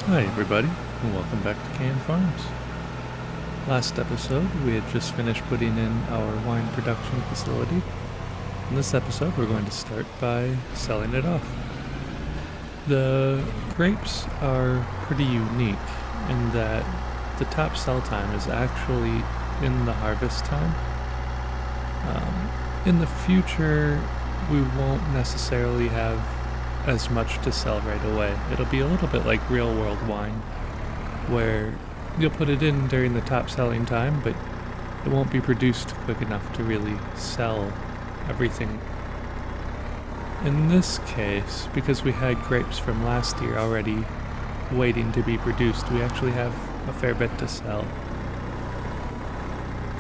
Hi everybody, and welcome back to Kann Farms. Last episode, we had just finished putting in our wine production facility. In this episode, we're going to start by selling it off. The grapes are pretty unique in that the top sell time is actually in the harvest time. In the future, we won't necessarily have as much to sell right away. It'll be a little bit like real world wine, where you'll put it in during the top selling time, but it won't be produced quick enough to really sell everything. In this case, because we had grapes from last year already waiting to be produced, we actually have a fair bit to sell.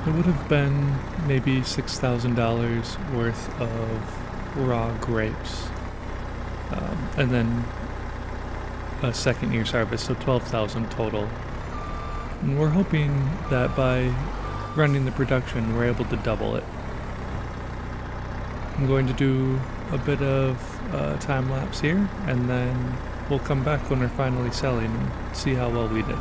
It would have been maybe $6,000 worth of raw grapes. And then a second year's harvest, so $12,000 total. And we're hoping that by running the production, we're able to double it. I'm going to do a bit of time lapse here, and then we'll come back when we're finally selling and see how well we did.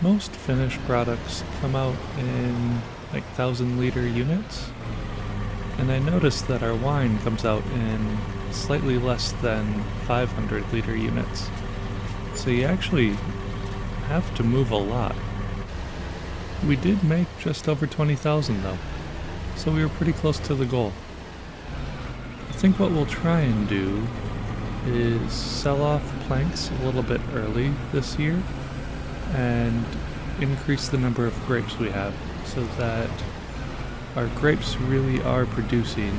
Most finished products come out in like 1,000-liter units, and I noticed that our wine comes out in slightly less than 500-liter units. So you actually have to move a lot. We did make just over 20,000 though, so we were pretty close to the goal. I think what we'll try and do is sell off planks a little bit early this year and increase the number of grapes we have so that our grapes really are producing,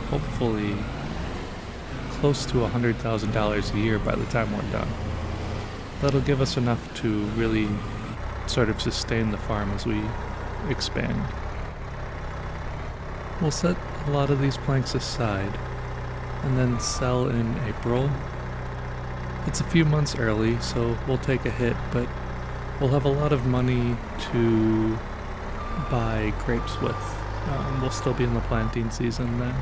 hopefully, close to $100,000 a year by the time we're done. That'll give us enough to really sort of sustain the farm as we expand. We'll set a lot of these planks aside and then sell in April. It's a few months early, so we'll take a hit, but we'll have a lot of money to buy grapes with. We'll still be in the planting season then.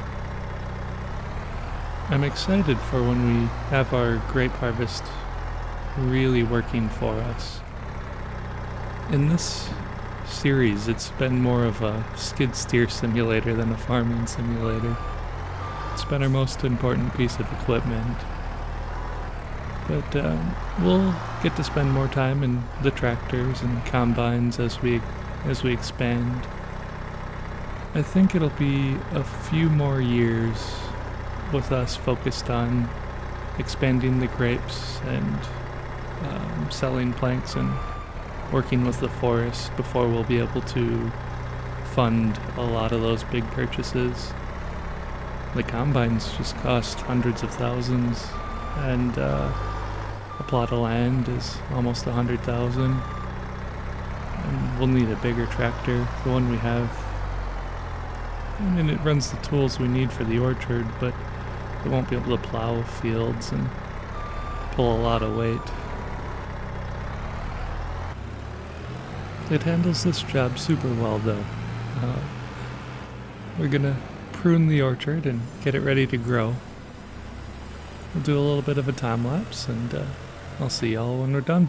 I'm excited for when we have our grape harvest really working for us. In this series, it's been more of a skid steer simulator than a farming simulator. It's been our most important piece of equipment. But we'll get to spend more time in the tractors and combines as we expand. I think it'll be a few more years with us focused on expanding the grapes and selling planks and working with the forest before we'll be able to fund a lot of those big purchases. The combines just cost hundreds of thousands, and a plot of land is almost 100,000. And we'll need a bigger tractor. The one we have, I mean, it runs the tools we need for the orchard, but it won't be able to plow fields and pull a lot of weight. It handles this job super well though. We're gonna prune the orchard and get it ready to grow. we'll do a little bit of a time lapse, and I'll see y'all when we're done.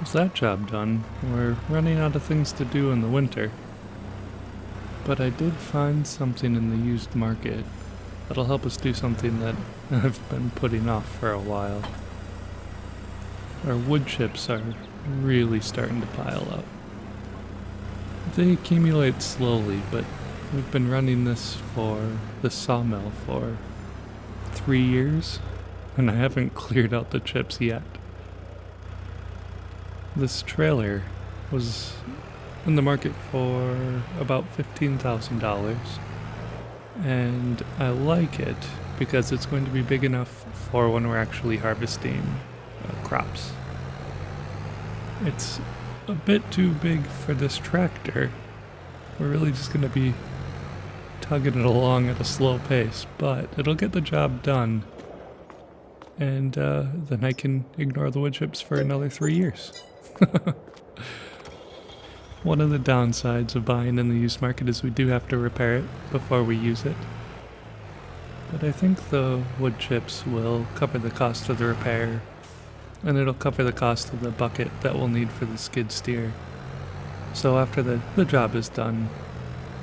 With that job done, we're running out of things to do in the winter. But I did find something in the used market that'll help us do something that I've been putting off for a while. Our wood chips are really starting to pile up. They accumulate slowly, but we've been running this sawmill for 3 years, and I haven't cleared out the chips yet. This trailer was in the market for about $15,000, and I like it because it's going to be big enough for when we're actually harvesting crops. It's a bit too big for this tractor. We're really just going to be tugging it along at a slow pace, but it'll get the job done, and then I can ignore the wood chips for another 3 years. One of the downsides of buying in the used market is we do have to repair it before we use it. But I think the wood chips will cover the cost of the repair, and it'll cover the cost of the bucket that we'll need for the skid steer. So after the job is done,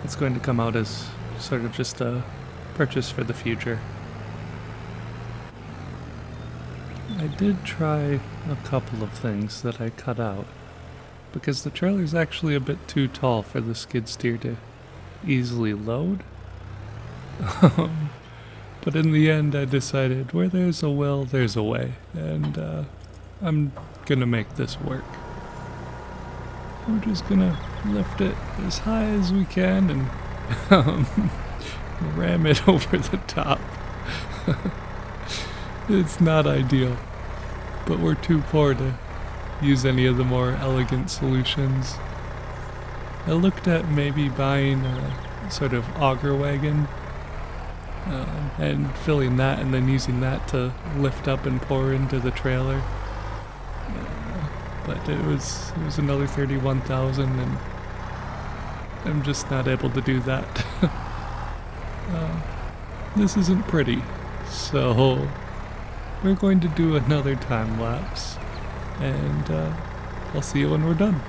it's going to come out as sort of just a purchase for the future. I did try a couple of things that I cut out, because the trailer's actually a bit too tall for the skid steer to easily load. But in the end I decided where there's a will, there's a way, and I'm gonna make this work. We're just gonna lift it as high as we can and ram it over the top. It's not ideal, but we're too poor to use any of the more elegant solutions. I looked at maybe buying a sort of auger wagon and filling that and then using that to lift up and pour into the trailer. But it was another $31,000, and I'm just not able to do that. This isn't pretty, so we're going to do another time lapse, and I'll see you when we're done.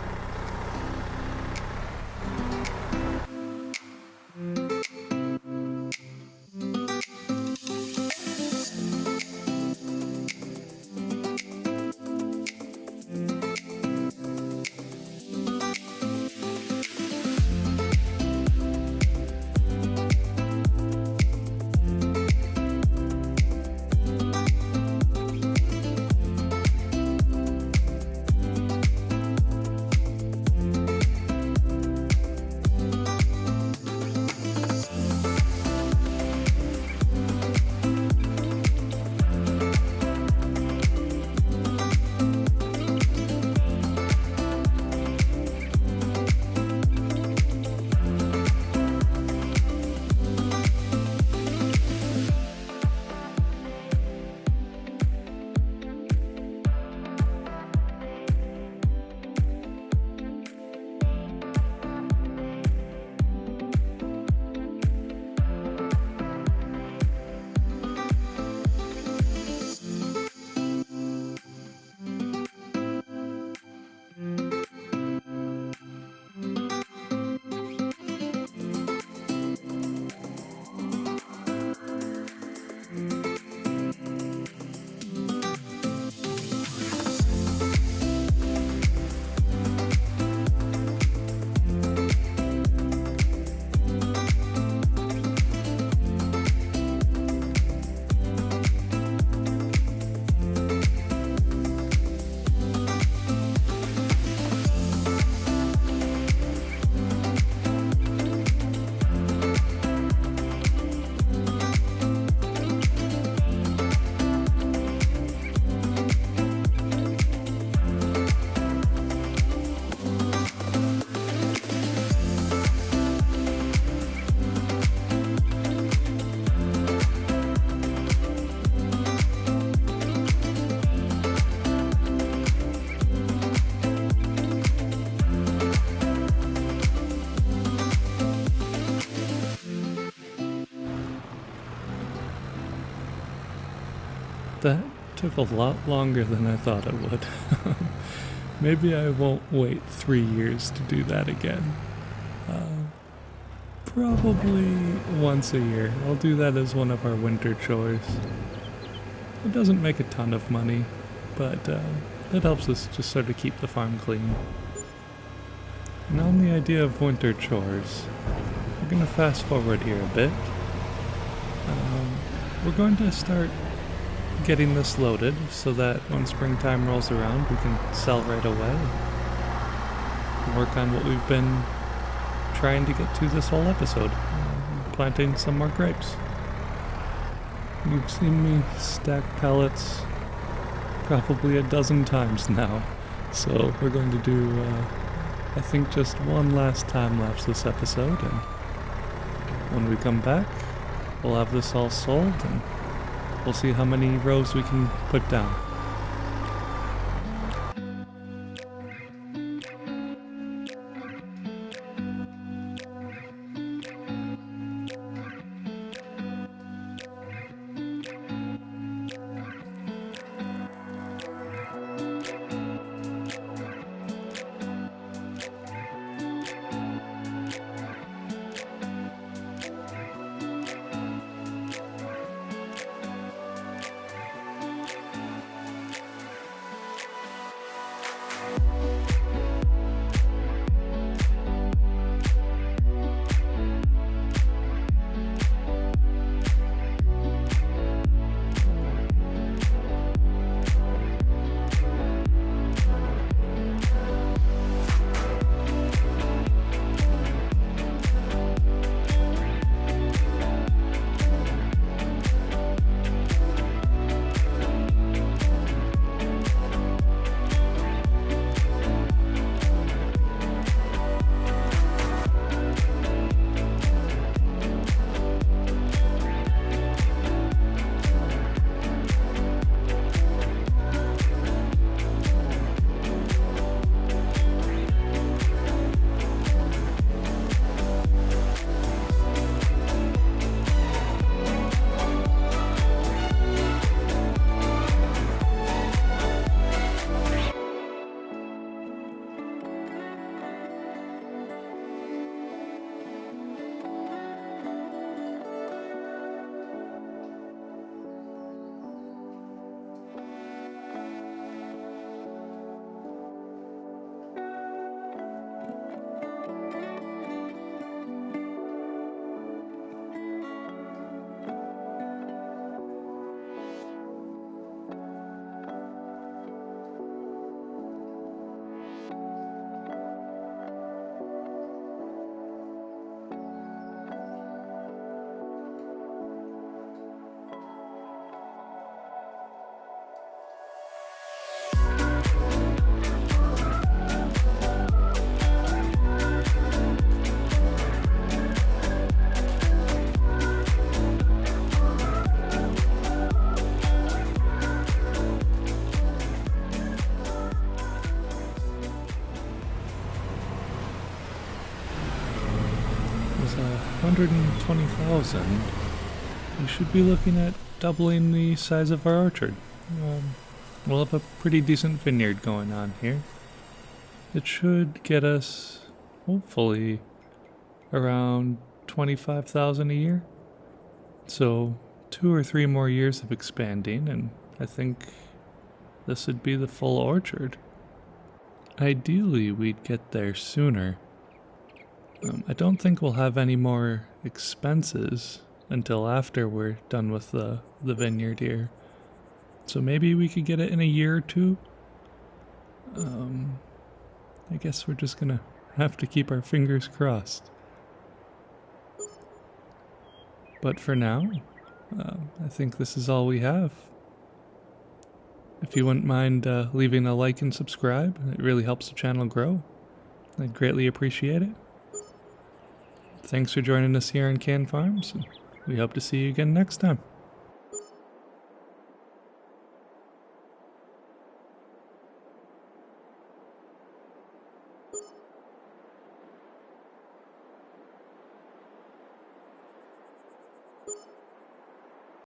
That took a lot longer than I thought it would. Maybe I won't wait 3 years to do that again. Probably once a year. I'll do that as one of our winter chores. It doesn't make a ton of money, but it helps us just sort of keep the farm clean. And on the idea of winter chores, we're going to fast forward here a bit. We're going to start getting this loaded so that when springtime rolls around we can sell right away. Work on what we've been trying to get to this whole episode, planting some more grapes. You've seen me stack pallets probably a dozen times now, so we're going to do I think just one last time lapse this episode, and when we come back we'll have this all sold and we'll see how many rows we can put down. Was 120,000. We should be looking at doubling the size of our orchard. We'll have a pretty decent vineyard going on here. It should get us, hopefully, around 25,000 a year. So 2 or 3 more years of expanding, and I think this would be the full orchard. Ideally, we'd get there sooner. I don't think we'll have any more expenses until after we're done with the vineyard here. So maybe we could get it in a year or 2. I guess we're just gonna have to keep our fingers crossed. But for now, I think this is all we have. If you wouldn't mind leaving a like and subscribe, it really helps the channel grow. I'd greatly appreciate it. Thanks for joining us here on Kann Farms, and we hope to see you again next time.